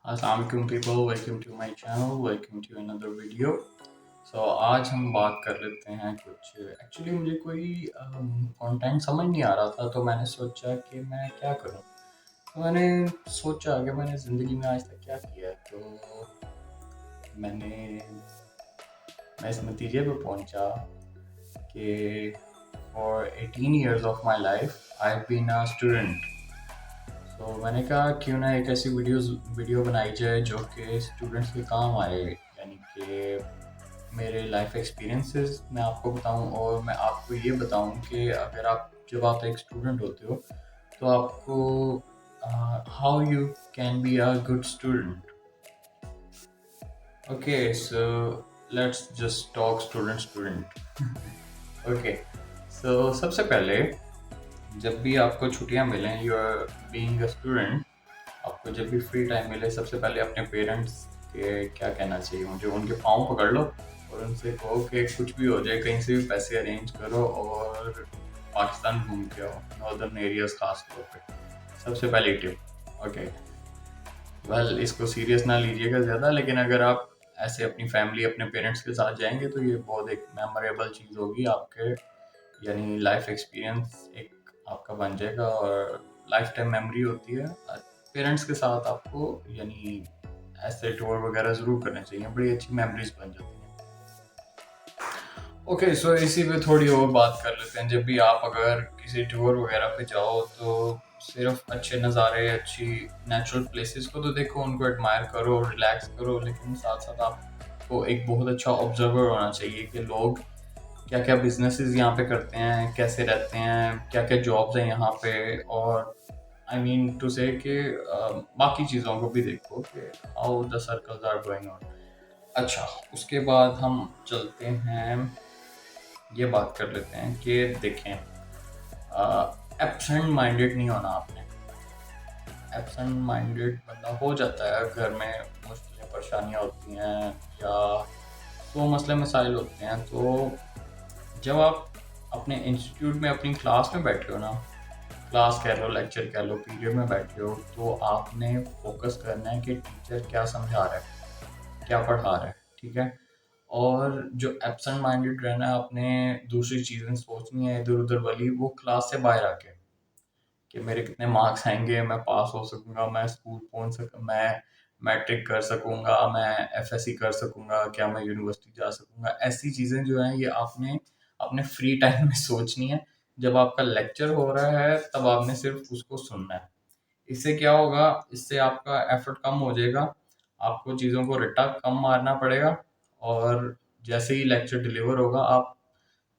अस्सलाम वालेकुम people, welcome to my channel, welcome to another video. आज हम बात कर लेते हैं कुछ। एक्चुअली मुझे कोई कंटेंट समझ नहीं आ रहा था, तो मैंने सोचा कि मैं क्या करूं। तो मैंने सोचा कि मैंने ज़िंदगी में आज तक क्या किया है। मैंने मैं इस नतीजे पे पहुंचा कि for 18 years of my life I have been a student. मैंने कहा क्यों ना एक ऐसी वीडियो बनाई जाए जो कि स्टूडेंट्स के काम आए, यानी कि मेरे लाइफ एक्सपीरियंसेस मैं आपको बताऊं और मैं आपको ये बताऊं कि अगर आप जब आप एक स्टूडेंट होते हो तो आपको how you can be a good student. Okay, so let's just talk student student. Okay, so सबसे पहले जब भी आपको छुट्टियां मिलें, you are being a student, आपको जब भी फ्री टाइम मिले सबसे पहले अपने पेरेंट्स के क्या कहना चाहिए, मुझे उनके पाँव पकड़ लो और उनसे कहो कि कुछ भी हो जाए, कहीं से भी पैसे अरेंज करो और पाकिस्तान घूम के आओ, नॉर्दर्न एरियाज खास तौर पे। सबसे पहली टिप। ओके, वेल इसको सीरियस ना लीजिएगा ज़्यादा, लेकिन अगर आप ऐसे अपनी फैमिली अपने पेरेंट्स के साथ जाएंगे तो ये बहुत एक मेमोरेबल चीज़ होगी आपके, यानी लाइफ एक्सपीरियंस एक आपका बन जाएगा और लाइफ टाइम मेमोरी होती है। पेरेंट्स के साथ आपको यानी ऐसे टूर वगैरह ज़रूर करने चाहिए, बड़ी अच्छी मेमोरीज बन जाती हैं। ओके, सो इसी पे थोड़ी और बात कर लेते हैं। जब भी आप अगर किसी टूर वगैरह पे जाओ तो सिर्फ अच्छे नज़ारे, अच्छी नेचुरल प्लेसेस को तो देखो, उनको एडमायर करो, रिलैक्स करो, लेकिन साथ साथ आपको एक बहुत अच्छा ऑब्जर्वर होना चाहिए कि लोग क्या क्या बिजनेसेस यहाँ पे करते हैं, कैसे रहते हैं, क्या क्या जॉब्स हैं यहाँ पे, और आई मीन टू से कि बाकी चीज़ों को भी देखो कि how the circles are going on. अच्छा, उसके बाद हम चलते हैं, ये बात कर लेते हैं कि देखें, एब्सेंट माइंडेड नहीं होना आपने। एब्सेंट माइंडेड बंदा हो जाता है, घर में मुश्किलें परेशानियाँ होती हैं या तो मसले मसाइल होते हैं, तो जब आप अपने इंस्टीट्यूट में अपनी क्लास में बैठे हो ना, क्लास कह लो, लेक्चर कह लो, पीरियड में बैठे हो, तो आपने फोकस करना है कि टीचर क्या समझा रहा है, क्या पढ़ा रहा है, ठीक है। और जो एब्सेंट माइंडेड रहना है, आपने दूसरी चीज़ें सोचनी है इधर उधर वाली, वो क्लास से बाहर आके कि मेरे कितने मार्क्स आएंगे, मैं पास हो सकूंगा, मैं स्कूल पहुंच सक मैं मैट्रिक कर सकूंगा, मैं एफएससी कर सकूंगा, क्या मैं यूनिवर्सिटी जा सकूंगा। ऐसी चीज़ें जो हैं ये आपने अपने फ्री टाइम में सोचनी है। जब आपका लेक्चर हो रहा है तब आपने सिर्फ उसको सुनना है। इससे क्या होगा, इससे आपका एफर्ट कम हो जाएगा, आपको चीज़ों को रट्टा कम मारना पड़ेगा, और जैसे ही लेक्चर डिलीवर होगा आप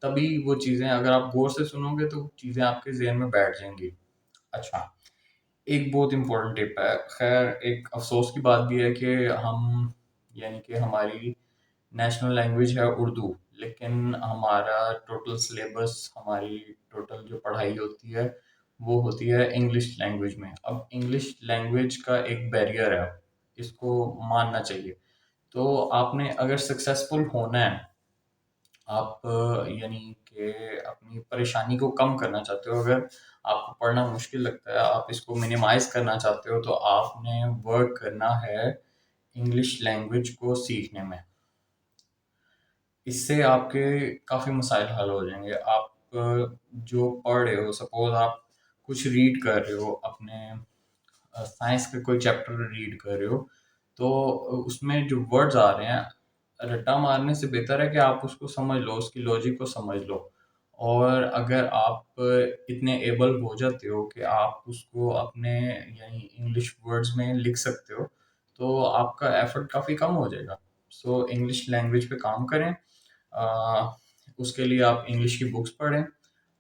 तभी वो चीज़ें, अगर आप गौर से सुनोगे तो चीज़ें आपके जहन में बैठ जाएंगी। अच्छा, एक बहुत इम्पोर्टेंट टिप है। ख़ैर एक अफ़सोस की बात भी है कि हम, यानी कि हमारी नेशनल लैंग्वेज है उर्दू, लेकिन हमारा टोटल सिलेबस, हमारी टोटल जो पढ़ाई होती है वो होती है इंग्लिश लैंग्वेज में। अब इंग्लिश लैंग्वेज का एक बैरियर है, इसको मानना चाहिए। तो आपने अगर सक्सेसफुल होना है, आप यानी कि अपनी परेशानी को कम करना चाहते हो, अगर आपको पढ़ना मुश्किल लगता है, आप इसको मिनिमाइज करना चाहते हो, तो आपने वर्क करना है इंग्लिश लैंग्वेज को सीखने में। इससे आपके काफ़ी मसाइल हल हो जाएंगे। आप जो पढ़ रहे हो, सपोज आप कुछ रीड कर रहे हो, अपने साइंस का कोई चैप्टर रीड कर रहे हो, तो उसमें जो वर्ड्स आ रहे हैं, रट्टा मारने से बेहतर है कि आप उसको समझ लो, उसकी लॉजिक को समझ लो। और अगर आप इतने एबल हो जाते हो कि आप उसको अपने यानी इंग्लिश वर्ड्स में लिख सकते हो, तो आपका एफर्ट काफ़ी कम हो जाएगा। इंग्लिश लैंग्वेज पे काम करें। अ, उसके लिए आप इंग्लिश की बुक्स पढ़ें,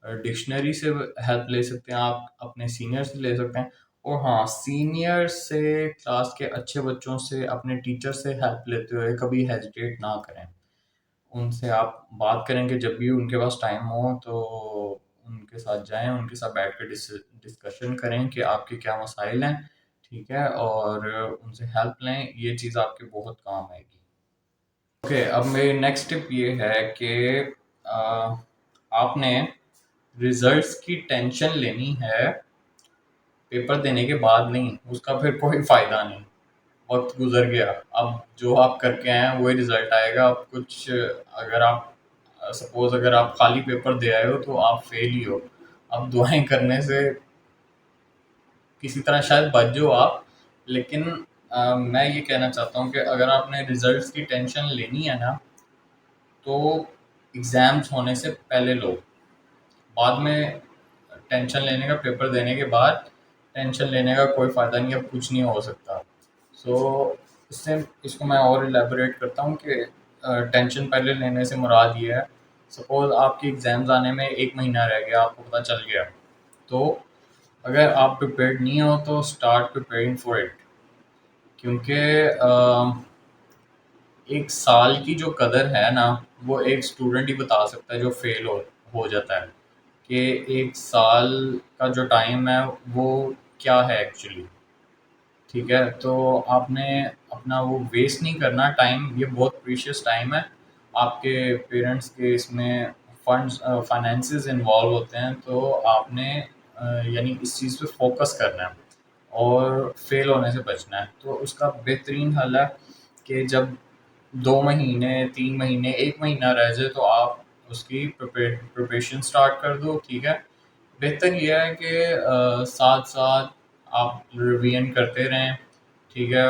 डिक्शनरी से हेल्प ले सकते हैं, आप अपने सीनियर से ले सकते हैं। और हाँ, सीनियर से, क्लास के अच्छे बच्चों से, अपने टीचर से हेल्प लेते हुए कभी हेजिटेट ना करें। उनसे आप बात करेंगे जब भी उनके पास टाइम हो, तो उनके साथ जाएं, उनके साथ बैठ कर डिस्कशन करें कि आपके क्या मसाइल हैं, ठीक है, और उनसे हेल्प लें। ये चीज़ आपके बहुत काम आएगी। ओके, अब मेरी नेक्स्ट टिप ये है कि आ, आपने रिजल्ट्स की टेंशन लेनी है पेपर देने के बाद नहीं, उसका फिर कोई फायदा नहीं। वक्त गुजर गया, अब जो आप करके आए हैं वही रिजल्ट आएगा। अब कुछ अगर आप सपोज अगर आप खाली पेपर दे आए हो तो आप फेल ही हो। अब दुआएं करने से किसी तरह शायद बच जाओ आप, लेकिन मैं ये कहना चाहता हूँ कि अगर आपने रिजल्ट्स की टेंशन लेनी है ना, तो एग्ज़ाम्स होने से पहले लो। बाद में टेंशन लेने का, पेपर देने के बाद टेंशन लेने का कोई फ़ायदा नहीं, अब कुछ नहीं हो सकता। सो इससे इसको मैं और इलैबोरेट करता हूँ कि टेंशन पहले लेने से मुराद ये है, सपोज़ आपके एग्ज़ाम्स आने में 1 महीना रह गया, आपको पता चल गया, तो अगर आप प्रिपेयर्ड नहीं हो तो स्टार्ट प्रिपेयरिंग फॉर इट। क्योंकि एक साल की जो कदर है ना, वो एक स्टूडेंट ही बता सकता है जो फेल हो जाता है, कि एक साल का जो टाइम है वो क्या है एक्चुअली। ठीक है, तो आपने अपना वो वेस्ट नहीं करना टाइम, ये बहुत प्रीशियस टाइम है। आपके पेरेंट्स के इसमें फंड्स फाइनेंसेस इन्वॉल्व होते हैं, तो आपने यानी इस चीज़ पे फोकस करना है और फेल होने से बचना है। तो उसका बेहतरीन हल है कि जब 2 महीने, 3 महीने, 1 महीना रह जाए तो आप उसकी प्रिपरेशन स्टार्ट कर दो। ठीक है, बेहतर यह है कि साथ-साथ आप रिवीजन करते रहें। ठीक है,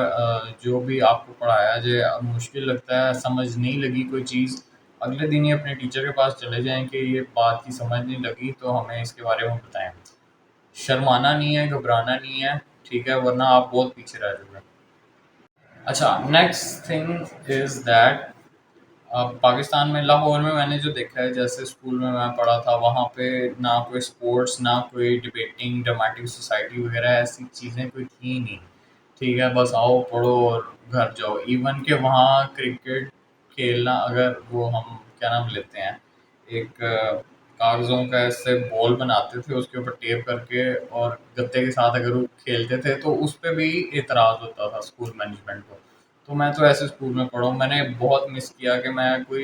जो भी आपको पढ़ाया जाए, अब मुश्किल लगता है, समझ नहीं लगी कोई चीज़, अगले दिन ही अपने टीचर के पास चले जाएँ कि ये बात की समझ नहीं लगी तो हमें इसके बारे में बताएँ। शर्माना नहीं है, घबराना नहीं है, ठीक है, वरना आप बहुत पीछे रह जाओगे। अच्छा, next thing is that Pakistan में लाहौर में मैंने जो देखा है, जैसे स्कूल में मैं पढ़ा था, वहाँ पे ना कोई स्पोर्ट्स, ना कोई डिबेटिंग ड्रामेटिक सोसाइटी वगैरह ऐसी चीज़ें कोई थी नहीं। ठीक है, बस आओ पढ़ो और घर जाओ। इवन के वहाँ क्रिकेट खेलना, अगर वो हम क्या नाम लेते हैं, एक कागज़ों का ऐसे बॉल बनाते थे, उसके ऊपर टेप करके और गत्ते के साथ अगर वो खेलते थे तो उस पे भी एतराज़ होता था स्कूल मैनेजमेंट को। तो मैं तो ऐसे स्कूल में पढ़ा हूँ, मैंने बहुत मिस किया कि मैं कोई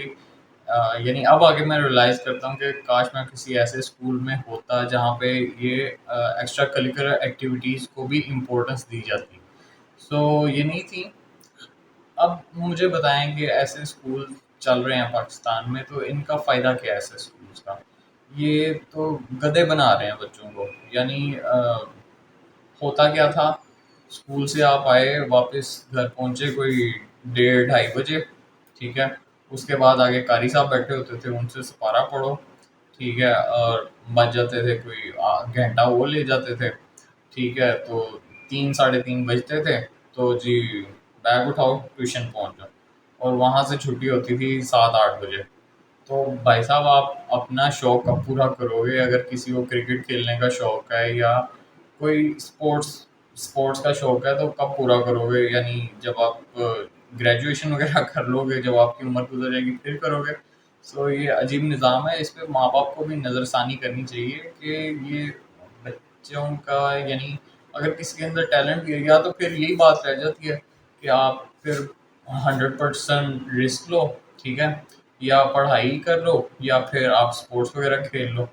यानी अब आके मैं रियलाइज़ करता हूँ कि काश मैं किसी ऐसे स्कूल में होता जहाँ पे ये एक्स्ट्रा करिकुलर एक्टिविटीज़ को भी इम्पोर्टेंस दी जाती। सो ये नहीं थी। अब मुझे बताएँ कि ऐसे स्कूल चल रहे हैं पाकिस्तान में, तो इनका फ़ायदा क्या है ऐसे स्कूल्स का? ये तो गधे बना रहे हैं बच्चों को। यानी होता क्या था, स्कूल से आप आए, वापस घर पहुँचे कोई डेढ़ ढाई बजे, ठीक है? उसके बाद आगे कारी साहब बैठे होते थे, उनसे सिपारा पढ़ो, ठीक है? और बच जाते थे कोई घंटा वो ले जाते थे, ठीक है? तो 3 साढ़े 3 बजते थे, तो जी बैग उठाओ, ट्यूशन पहुँच जाओ और वहाँ से छुट्टी होती थी 7-8 बजे। तो भाई साहब आप अपना शौक कब पूरा करोगे? अगर किसी को क्रिकेट खेलने का शौक है या कोई स्पोर्ट्स स्पोर्ट्स का शौक है तो कब पूरा करोगे? यानी जब आप ग्रेजुएशन वगैरह कर लोगे, जब आपकी उम्र गुजर जाएगी फिर करोगे। सो ये अजीब निज़ाम है, इस पे माँ-बाप को भी नज़रसानी करनी चाहिए कि ये बच्चों का यानी अगर किसी के अंदर टैलेंट गिर गया तो फिर यही बात रह जाती है कि आप फिर 100% रिस्क लो, ठीक है? या पढ़ाई कर लो या फिर आप स्पोर्ट्स वगैरह खेल लो।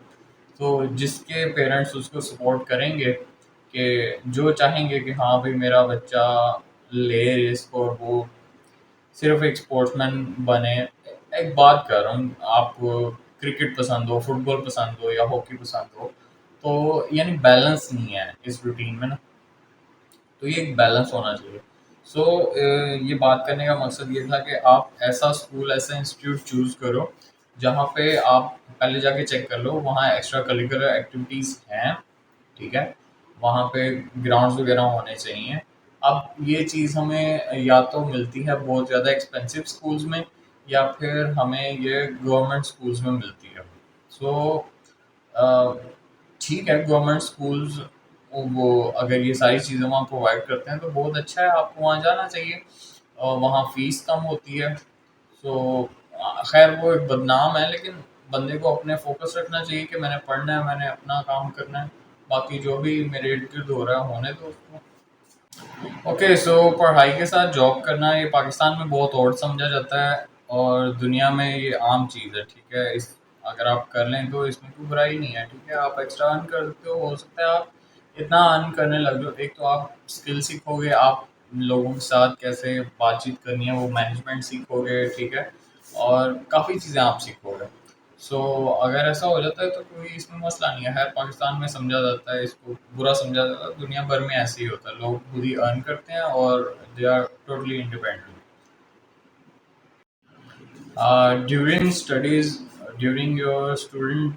तो जिसके पेरेंट्स उसको सपोर्ट करेंगे कि जो चाहेंगे कि हाँ भाई मेरा बच्चा ले रिस्क और वो सिर्फ एक स्पोर्ट्समैन बने। एक बात कर रहा हूँ, आप क्रिकेट पसंद हो, फुटबॉल पसंद हो या हॉकी पसंद हो, तो यानी बैलेंस नहीं है इस रूटीन में ना, तो ये एक बैलेंस होना चाहिए। सो ये बात करने का मकसद ये था कि आप ऐसा स्कूल, ऐसा इंस्टीट्यूट चूज़ करो, जहाँ पे आप पहले जाके चेक कर लो, वहाँ एक्स्ट्रा करिकुलर एक्टिविटीज़ हैं, ठीक है? वहाँ पे ग्राउंड्स वगैरह होने चाहिए। अब ये चीज़ हमें या तो मिलती है बहुत ज़्यादा एक्सपेंसिव स्कूल्स में या फिर हमें ये गवर्नमेंट स्कूल्स में मिलती है। सो अ, ठीक है, गवर्नमेंट स्कूल्स वो अगर ये सारी चीज़ें वहाँ प्रोवाइड करते हैं तो बहुत अच्छा है, आपको वहाँ जाना चाहिए। वहाँ फ़ीस कम होती है। सो खैर वो एक बदनाम है, लेकिन बंदे को अपने फ़ोकस रखना चाहिए कि मैंने पढ़ना है, मैंने अपना काम करना है, बाकी जो भी मेरे इर्द-गिर्द हो रहा है होने दो उसको। ओके, सो पढ़ाई के साथ जॉब करना ये पाकिस्तान में बहुत ऑड समझा जाता है और दुनिया में ये आम चीज़ है, ठीक है? इस अगर आप कर लें तो इसमें कोई बुराई नहीं है, ठीक है? आप एक्स्ट्रा अर्न कर सकते हो सकता है आप इतना अर्न करने लग जाओ, एक तो आप स्किल सीखोगे, आप लोगों के साथ कैसे बातचीत करनी है वो मैनेजमेंट सीखोगे, ठीक है? और काफ़ी चीज़ें आप सीखोगे। सो अगर ऐसा हो जाता है तो कोई इसमें मसला नहीं है, पाकिस्तान में समझा जाता है, इसको बुरा समझा जाता है, दुनिया भर में ऐसे ही होता है, लोग खुद ही अर्न करते हैं और they are totally independent. During studies, during your student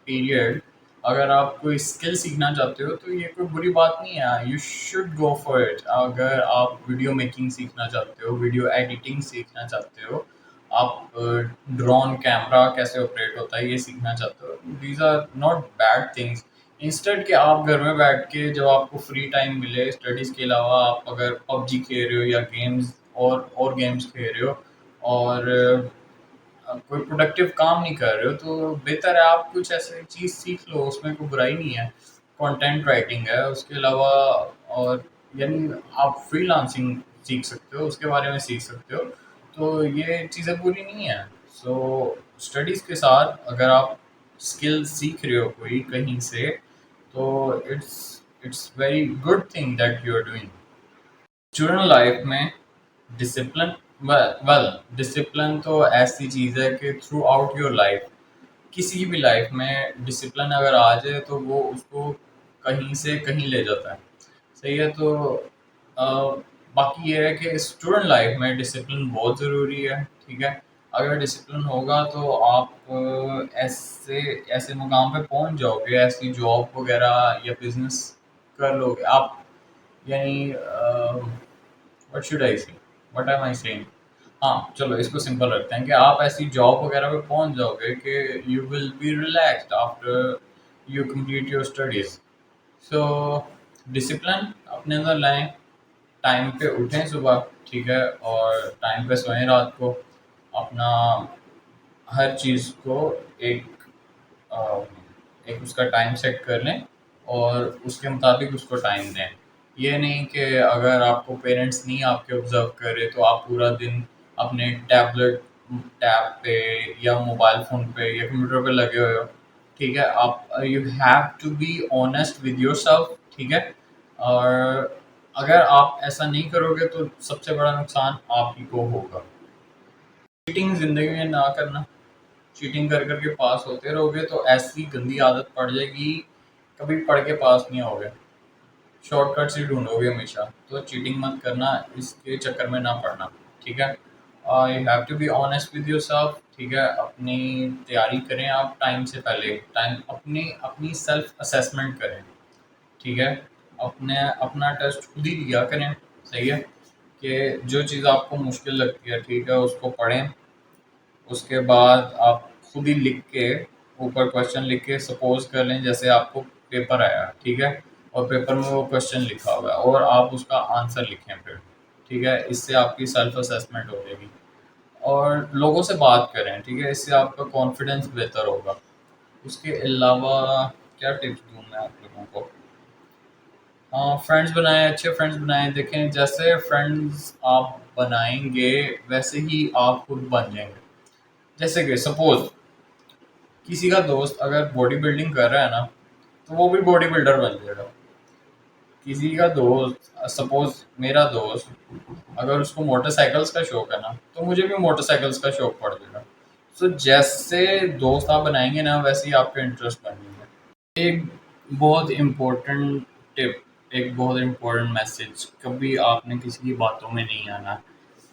period, अगर आप कोई स्किल सीखना चाहते हो तो ये कोई बुरी बात नहीं है, you should go for it. अगर आप वीडियो मेकिंग सीखना चाहते हो, वीडियो एडिटिंग सीखना चाहते हो, आप ड्रोन कैमरा कैसे ऑपरेट होता है ये सीखना चाहते हो, these are not bad things. Instead कि आप घर में बैठ के जब आपको फ्री टाइम मिले स्टडीज़ के अलावा आप अगर पबजी खेल रहे हो या गेम्स और गेम्स खेल रहे हो और कोई प्रोडक्टिव काम नहीं कर रहे हो तो बेहतर है आप कुछ ऐसी चीज़ सीख लो, उसमें कोई बुराई नहीं है। कंटेंट राइटिंग है, उसके अलावा और यानी आप फ्रीलांसिंग सीख सकते हो, उसके बारे में सीख सकते हो, तो ये चीज़ें बुरी नहीं है। सो स्टडीज़ के साथ अगर आप स्किल सीख रहे हो कोई कहीं से, तो it's it's very good thing that you are doing. Student life में डिसिप्लिन, वेल डिसिप्लिन तो ऐसी चीज़ है कि थ्रू आउट योर लाइफ, किसी भी लाइफ में डिसिप्लिन अगर आ जाए तो वो उसको कहीं से कहीं ले जाता है। सही है, तो अ, बाकी ये है कि स्टूडेंट लाइफ में डिसिप्लिन बहुत ज़रूरी है, ठीक है? अगर डिसिप्लिन होगा तो आप ऐसे ऐसे मुकाम पे पहुंच जाओगे, ऐसी जॉब वगैरह या बिजनेस कर लोगे आप, यानी व्हाट शुड आई से, व्हाट एम आई सेइंग, हाँ, चलो इसको सिंपल रखते हैं कि आप ऐसी जॉब वगैरह पे पहुंच जाओगे कि you will be relaxed after you complete your studies. So discipline अपने अंदर लाएं, टाइम पे उठें सुबह, ठीक है, और टाइम पे सोएं रात को, अपना हर चीज़ को एक अ, एक उसका टाइम सेट कर लें और उसके मुताबिक उसको टाइम दें। ये नहीं कि अगर आपको पेरेंट्स नहीं आपके ऑब्ज़र्व कर रहे तो आप पूरा दिन अपने टैब पे या मोबाइल फ़ोन पे या कंप्यूटर पे लगे हुए हो, ठीक है? आप you have to be honest with yourself, ठीक है? और अगर आप ऐसा नहीं करोगे तो सबसे बड़ा नुकसान आप ही को होगा। चीटिंग ज़िंदगी में ना करना, चीटिंग कर कर के पास होते रहोगे तो ऐसी गंदी आदत पड़ जाएगी, कभी पढ़ के पास नहीं होगे, शॉर्टकट्स ही ढूंढोगे हमेशा। तो चीटिंग मत करना, इसके चक्कर में ना पड़ना, ठीक है? You have to be honest with yourself, ठीक है? अपनी तैयारी करें आप टाइम से पहले, टाइम अपनी अपनी सेल्फ असेसमेंट करें, ठीक है? अपने अपना टेस्ट खुद ही दिया करें, सही है? कि जो चीज़ आपको मुश्किल लगती है, ठीक है, उसको पढ़ें, उसके बाद आप खुद ही लिख के ऊपर क्वेश्चन लिख के सपोज कर लें जैसे आपको पेपर आया, ठीक है, और पेपर में वो क्वेश्चन लिखा हुआ है और आप उसका आंसर लिखें फिर, ठीक है, इससे आपकी सेल्फ असेसमेंट हो जाएगी। और लोगों से बात करें, ठीक है, इससे आपका कॉन्फिडेंस बेहतर होगा। उसके अलावा क्या टिप्स दूँ मैं आप लोगों को? हाँ, फ्रेंड्स बनाएं, अच्छे फ्रेंड्स बनाएं, देखें जैसे फ्रेंड्स आप बनाएंगे वैसे ही आप खुद बन जाएंगे। जैसे कि सपोज किसी का दोस्त अगर बॉडी बिल्डिंग कर रहा है ना, तो वो भी बॉडी बिल्डर बन जाएगा। किसी का दोस्त, सपोज मेरा दोस्त अगर उसको मोटरसाइकिल्स का शौक है ना, तो मुझे भी मोटरसाइकिल्स का शौक पड़ जाएगा। तो जैसे दोस्त आप बनाएंगे ना वैसे ही आपके इंटरेस्ट बनेंगे। एक बहुत इम्पोर्टेंट टिप, एक बहुत इम्पोर्टेंट मैसेज, कभी आपने किसी की बातों में नहीं आना।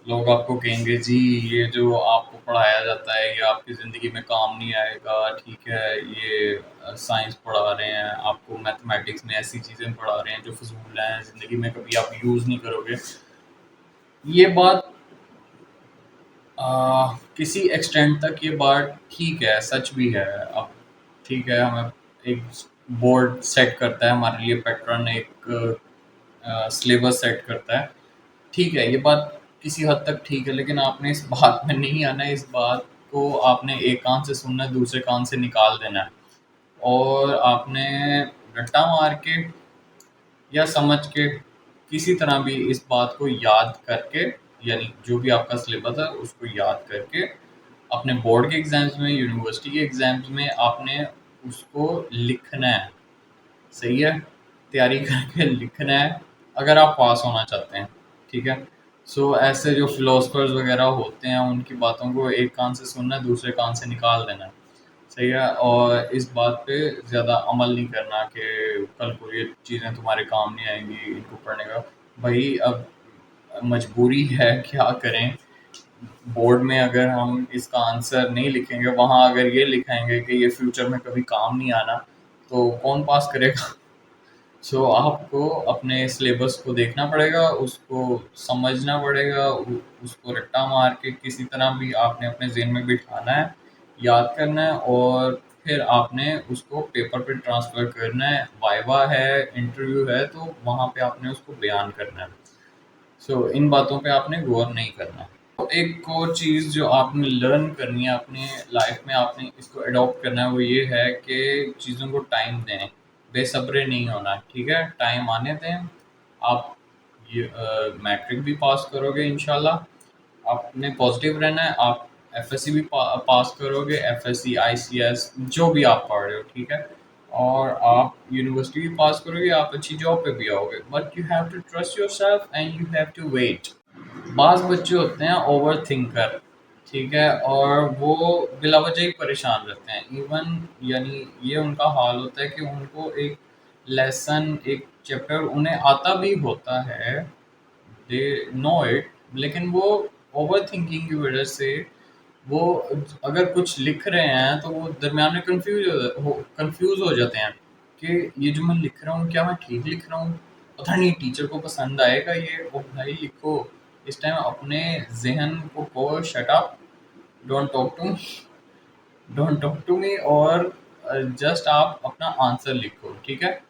लोग आपको कहेंगे जी ये जो आपको पढ़ाया जाता है ये आपकी ज़िंदगी में काम नहीं आएगा, ठीक है, ये साइंस पढ़ा रहे हैं आपको, मैथमेटिक्स में ऐसी चीज़ें पढ़ा रहे हैं जो फजूल हैं, ज़िंदगी में कभी आप यूज़ नहीं करोगे। ये बात किसी एक्सटेंट तक ये बात ठीक है, सच भी है। अब ठीक है, हमें एक बोर्ड सेट करता है हमारे लिए, पैटर्न एक सिलेबस सेट करता है, ठीक है, ये बात किसी हद तक ठीक है, लेकिन आपने इस बात में नहीं आना है, इस बात को आपने एक कान से सुनना है, दूसरे कान से निकाल देना है और आपने रट्टा मार के या समझ के किसी तरह भी इस बात को याद करके, यानी जो भी आपका सिलेबस है उसको याद करके अपने बोर्ड के एग्ज़ाम्स में, यूनिवर्सिटी के एग्ज़ाम्स में आपने उसको लिखना है, सही है? तैयारी करके लिखना है, अगर आप पास होना चाहते हैं। ठीक है। सो ऐसे जो फिलोसफर्स वगैरह होते हैं उनकी बातों को एक कान से सुनना है, दूसरे कान से निकाल देना है। सही है। और इस बात पे ज़्यादा अमल नहीं करना कि कल को ये चीज़ें तुम्हारे काम नहीं आएंगी इनको पढ़ने का। भाई अब मजबूरी है, क्या करें। बोर्ड में अगर हम इसका आंसर नहीं लिखेंगे, वहाँ अगर ये लिखाएंगे कि ये फ्यूचर में कभी काम नहीं आना, तो कौन पास करेगा। सो आपको अपने सिलेबस को देखना पड़ेगा, उसको समझना पड़ेगा, उसको रट्टा मार के किसी तरह भी आपने अपने ज़हन में बिठाना है, याद करना है, और फिर आपने उसको पेपर पे ट्रांसफ़र करना है। वाइवा है, इंटरव्यू है, तो वहाँ पे आपने उसको बयान करना है। सो इन बातों पे आपने गौर नहीं करना। तो एक और चीज़ जो आपने लर्न करनी है अपने लाइफ में, आपने इसको अडॉप्ट करना है, वो ये है कि चीज़ों को टाइम दें, बेसब्रे नहीं होना, ठीक है? टाइम आने दें। आप ये मैट्रिक भी पास करोगे इंशाल्लाह। आपने पॉजिटिव रहना है। आप एफएससी भी पास करोगे, एफएससी, आईसीएस, जो भी आप पढ़ रहे हो, ठीक है? और आप यूनिवर्सिटी भी पास करोगे, आप अच्छी जॉब पे भी आओगे। But you have to trust yourself and you have to wait. बाज़ बच्चे होते हैं ओवर थिंकर, ठीक है? और वो बिला वजह ही परेशान रहते हैं। इवन यानी ये उनका हाल होता है कि उनको एक लेसन, एक चैप्टर उन्हें आता भी होता है, दे नो इट, लेकिन वो ओवर थिंकिंग की वजह से वो अगर कुछ लिख रहे हैं तो वो दरमियान में कंफ्यूज हो जाते हैं कि ये जो मैं लिख रहा हूँ क्या मैं ठीक लिख रहा हूँ, पता नहीं टीचर को पसंद आएगा ये। ओ भाई लिखो, इस टाइम अपने जहन को कहो shut up, don't talk to don't talk to me, और जस्ट आप अपना आंसर लिखो, ठीक है?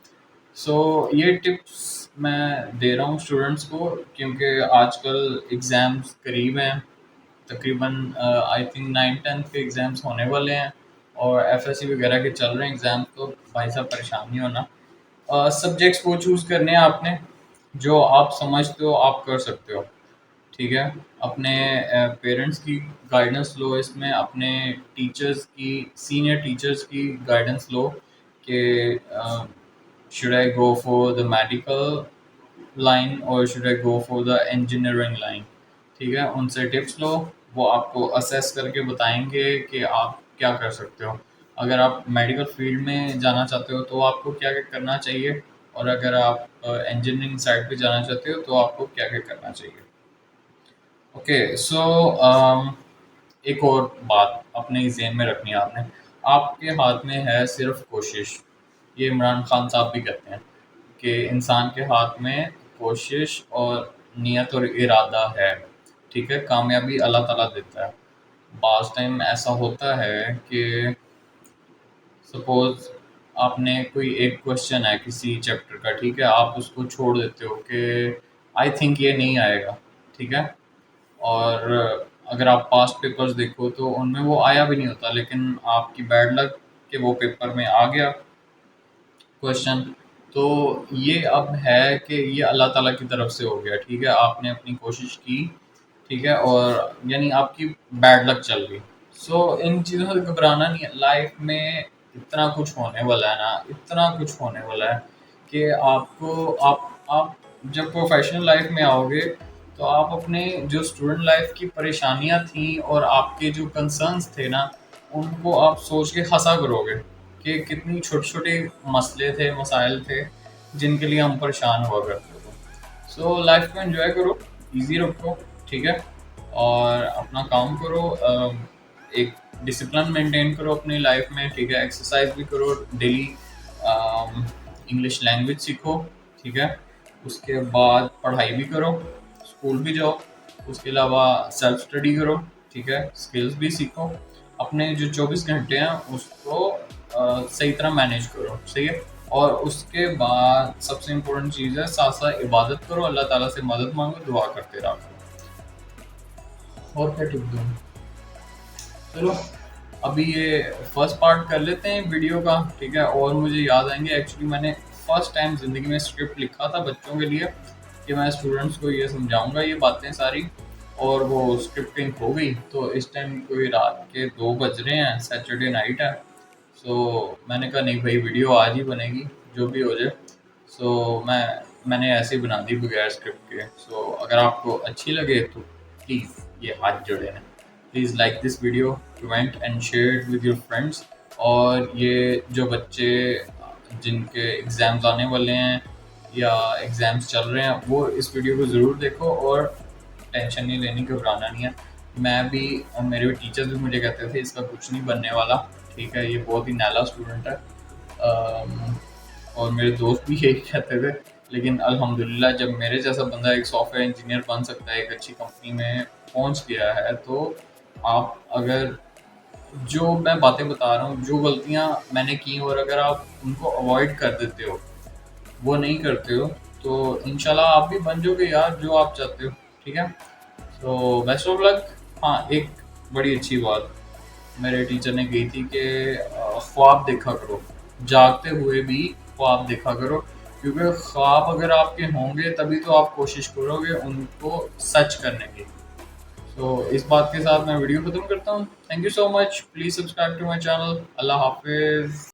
सो ये टिप्स मैं दे रहा हूँ स्टूडेंट्स को, क्योंकि आजकल एग्ज़ाम्स करीब हैं। तकरीबन आई थिंक 9th-10th के एग्ज़ाम्स होने वाले हैं, और एफएससी वगैरह के चल रहे हैं एग्ज़ाम्स, तो भाई साहब परेशान नहीं होना। सब्जेक्ट्स वो चूज़ करने हैं आपने जो आप समझते हो आप कर सकते हो, ठीक है? अपने पेरेंट्स की गाइडेंस लो इसमें, अपने टीचर्स की, सीनियर टीचर्स की गाइडेंस लो कि should I go for the medical line और should I go for the engineering line, ठीक है? उनसे टिप्स लो, वो आपको असेस करके बताएंगे कि आप क्या कर सकते हो। अगर आप मेडिकल फील्ड में जाना चाहते हो तो आपको क्या क्या करना चाहिए, और अगर आप इंजीनियरिंग साइड पे जाना चाहते हो तो आपको क्या क्या करना चाहिए। ओके, सो एक और बात अपने ज़हन में रखनी है आपने, आपके हाथ में है सिर्फ कोशिश। ये इमरान खान साहब भी कहते हैं कि इंसान के हाथ में कोशिश और नियत और इरादा है, ठीक है? कामयाबी अल्लाह ताला देता है। बाज़ टाइम ऐसा होता है कि सपोज़ आपने कोई एक क्वेश्चन है किसी चैप्टर का, ठीक है? आप उसको छोड़ देते हो कि आई थिंक ये नहीं आएगा, ठीक है? और अगर आप पास्ट पेपर्स देखो तो उनमें वो आया भी नहीं होता, लेकिन आपकी बैड लक कि वो पेपर में आ गया क्वेश्चन। तो ये अब है कि ये अल्लाह ताला की तरफ से हो गया, ठीक है? आपने अपनी कोशिश की, ठीक है? और यानी आपकी बैड लक चल गई। सो इन चीज़ों से घबराना नहीं है। लाइफ में इतना कुछ होने वाला है ना, इतना कुछ होने वाला है कि आपको आप जब प्रोफेशनल लाइफ में आओगे तो आप अपने जो स्टूडेंट लाइफ की परेशानियां थी और आपके जो कंसर्न्स थे ना, उनको आप सोच के हंसा करोगे कि कितनी छोटे छोटे मसले थे, मसाइल थे जिनके लिए हम परेशान हुआ करते थे। सो लाइफ को एंजॉय करो, इजी रखो, ठीक है? और अपना काम करो, एक डिसिप्लिन मेंटेन करो अपनी लाइफ में, ठीक है? एक्सरसाइज भी करो डेली, इंग्लिश लैंग्वेज सीखो, ठीक है? उसके बाद पढ़ाई भी करो, स्कूल भी जाओ, उसके अलावा सेल्फ स्टडी करो, ठीक है? स्किल्स भी सीखो। अपने जो 24 घंटे हैं उसको सही तरह मैनेज करो, सही है? और उसके बाद सबसे इम्पोर्टेंट चीज़ है, साथ साथ इबादत करो, अल्लाह ताला से मदद मांगो, दुआ करते रहो। और क्या टिप दूँ? चलो अभी ये फर्स्ट पार्ट कर लेते हैं वीडियो का, ठीक है? और मुझे याद आएंगे, एक्चुअली मैंने फर्स्ट टाइम ज़िंदगी में स्क्रिप्ट लिखा था बच्चों के लिए कि मैं स्टूडेंट्स को ये समझाऊंगा ये बातें सारी, और वो स्क्रिप्टिंग हो गई। तो इस टाइम कोई रात के 2 बज रहे हैं, सैटरडे नाइट है। सो मैंने कहा नहीं भाई वीडियो आज ही बनेगी, जो भी हो जाए। सो मैं मैंने ऐसे ही बना दी बगैर स्क्रिप्ट के। सो अगर आपको अच्छी लगे तो प्लीज़ ये हाथ जोड़े ना, please like this video, comment and share it with your friends. और ये जो बच्चे जिनके एग्ज़ाम्स आने वाले हैं या एग्ज़ाम्स चल रहे हैं, वो इस वीडियो को ज़रूर देखो और टेंशन नहीं लेनी, घबराना नहीं है। मैं भी मेरे टीचर्स भी मुझे कहते थे इसका कुछ नहीं बनने वाला, ठीक है, ये बहुत ही नाला स्टूडेंट है। और मेरे दोस्त भी यही कहते थे, लेकिन अल्हम्दुलिल्लाह जब मेरे जैसा बंदा एक सॉफ्टवेयर इंजीनियर बन सकता है, एक अच्छी कंपनी में पहुंच गया है, तो आप अगर जो मैं बातें बता रहा हूँ, जो गलतियाँ मैंने की और अगर आप उनको अवॉइड कर देते हो, वो नहीं करते हो, तो इंशाल्लाह आप भी बन जाओगे यार जो आप चाहते हो, ठीक है। तो बेस्ट ऑफ लक। हाँ, एक बड़ी अच्छी बात मेरे टीचर ने कही थी कि ख्वाब देखा करो, जागते हुए भी ख्वाब देखा करो, क्योंकि ख्वाब अगर आपके होंगे तभी तो आप कोशिश करोगे उनको सच करने की। तो इस बात के साथ मैं वीडियो खत्म करता हूँ। Thank you so much, please subscribe to my channel. अल्लाह हाफिज।